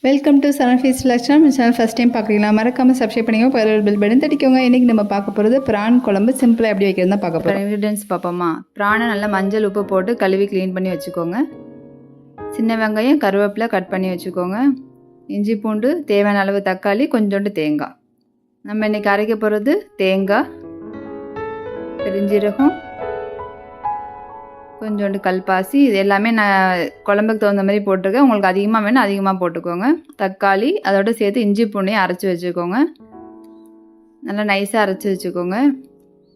Welcome to Saran fees Lakshan channel first time பார்க்குறீங்களா? மறக்காமல் subscribe பண்ணிக்கோங்க. பதில் பில் பட்டன் தட்டிக்கோங்க. இன்றைக்கி நம்ம பார்க்க போகிறது பிரான் குழம்பு சிம்பிளாக எப்படி வைக்கிறது தான் பார்க்க போகிறோம். இன்க்ரீடியன்ஸ் பார்ப்போமா? பிரானை நல்லா மஞ்சள் உப்பு போட்டு கழுவி க்ளீன் பண்ணி வச்சுக்கோங்க. சின்ன வெங்காயம் கருவேப்பிலை கட் பண்ணி வச்சுக்கோங்க. இஞ்சி பூண்டு தேவையான அளவு தக்காளி கொஞ்சோண்டு தேங்காய். நம்ம இன்றைக்கி அரைக்க போகிறது தேங்காய், பெருஞ்சீரகம், கொஞ்சோண்டு கல்பாசி. இது எல்லாமே நான் குழம்புக்கு தகுந்த மாதிரி போட்டிருக்கேன். உங்களுக்கு அதிகமாக வேணும் அதிகமாக போட்டுக்கோங்க. தக்காளி அதோடு சேர்த்து இஞ்சி பூண்டையும் அரைச்சி வச்சுக்கோங்க. நல்லா நைஸாக அரைச்சி வச்சுக்கோங்க.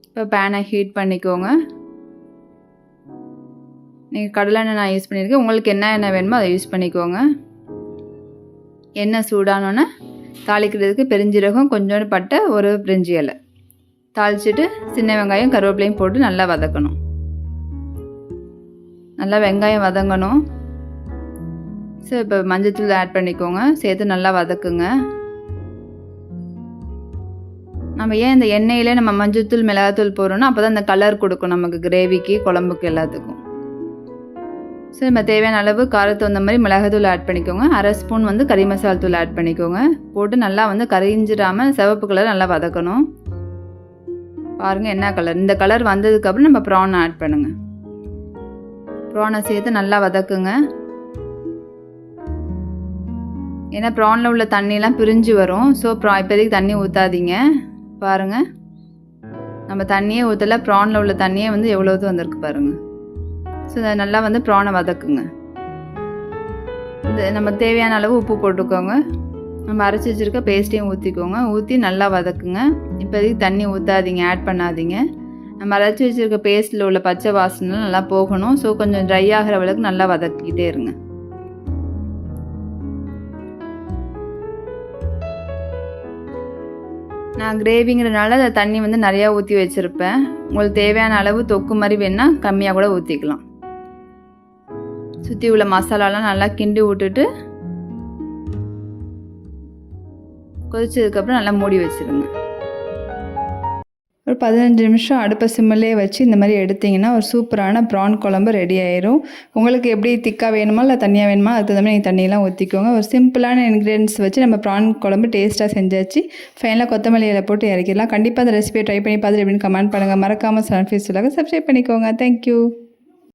இப்போ பேனை ஹீட் பண்ணிக்கோங்க. நீங்கள் கடலெண்ணெய் நான் யூஸ் பண்ணியிருக்கேன். உங்களுக்கு என்ன எண்ணெய் வேணுமோ அதை யூஸ் பண்ணிக்கோங்க. எண்ணெய் சூடானோன்னே தாளிக்கிறதுக்கு பெருஞ்சீரகம், கொஞ்சோண்டு பட்டை, ஒரு பிரிஞ்சி இலை தாளிச்சிட்டு சின்ன வெங்காயம் கருவேப்பிலையும் போட்டு நல்லா வதக்கணும். நல்லா வெங்காயம் வதங்கணும். ஸோ இப்போ மஞ்சத்தூள் ஆட் பண்ணிக்கோங்க. சேர்த்து நல்லா வதக்குங்க. நம்ம ஏன் இந்த எண்ணெயிலே நம்ம மஞ்சத்தூள் மிளகாத்தூள் போடுறோன்னா அப்போ தான் அந்த கலர் கொடுக்கும் நமக்கு கிரேவிக்கு குழம்புக்கு எல்லாத்துக்கும். ஸோ நம்ம தேவையான அளவு காரத்து வந்த மாதிரி மிளகாத்தூள் ஆட் பண்ணிக்கோங்க. அரை ஸ்பூன் கறி மசாலா தூள் ஆட் பண்ணிக்கோங்க. போட்டு நல்லா கரிஞ்சிடாமல் சிவப்பு கலர் நல்லா வதக்கணும். பாருங்கள் என்ன கலர், இந்த கலர் வந்ததுக்கப்புறம் நம்ம ப்ரான் ஆட் பண்ணுங்கள். ப்ரானை சேர்த்து நல்லா வதக்குங்க. ஏன்னா ப்ரானில் உள்ள தண்ணியெலாம் பிரிஞ்சு வரும். ஸோ இப்போதைக்கு தண்ணி ஊற்றாதீங்க. பாருங்கள், நம்ம தண்ணியே ஊற்றலை, ப்ரானில் உள்ள தண்ணியே எவ்வளோது வந்திருக்கு பாருங்கள். ஸோ அதை நல்லா ப்ரானை வதக்குங்க. நம்ம தேவையான அளவு உப்பு போட்டுக்கோங்க. நம்ம அரைச்சி வச்சுருக்க பேஸ்ட்டையும் ஊற்றிக்கோங்க. ஊற்றி நல்லா வதக்குங்க. இப்போதைக்கு தண்ணி ஊற்றாதீங்க, ஆட் பண்ணாதீங்க. நம்ம அரைச்சி வச்சுருக்க பேஸ்ட்டில் உள்ள பச்சை வாசனை நல்லா போகணும். ஸோ கொஞ்சம் ட்ரை ஆகிற அளவுக்கு நல்லா வதக்கிக்கிட்டே இருங்க. நான் கிரேவிங்கிறதுனால அதை தண்ணி நிறையா ஊற்றி வச்சுருப்பேன். உங்களுக்கு தேவையான அளவு தொக்கு மாதிரி வேணுன்னா கம்மியாக கூட ஊற்றிக்கலாம். சுற்றி உள்ள மசாலாலாம் நல்லா கிண்டி விட்டுட்டு கொதிச்சதுக்கப்புறம் நல்லா மூடி வச்சுருங்க. ஒரு 15 நிமிஷம் அடுப்பை சிம்மிலே வச்சு இந்த மாதிரி எடுத்திங்கன்னா ஒரு சூப்பரான ப்ரான் குழம்பு ரெடி ஆயிரும். உங்களுக்கு எப்படி திக்காக வேணுமா இல்லை தண்ணியாக வேணுமா அதுக்கு தகுந்த மாதிரி நீங்கள் தண்ணியெல்லாம் ஊற்றிக்கோங்க. ஒரு சிம்பிளான இன்க்ரீடியன்ஸ் வச்சு நம்ம ப்ரான் குழம்பு டேஸ்ட்டாக செஞ்சாச்சு. ஃபைனலாக கொத்தமல்லி இலை போட்டு இறக்கிடலாம். கண்டிப்பாக அந்த ரெசிபியை ட்ரை பண்ணி பார்த்துட்டு எப்படின்னு கமெண்ட் பண்ணுங்கள். மறக்காமல் சன் ஃபீஸ் சப்ஸ்கிரைப் பண்ணிக்கோங்க. தேங்க்யூ.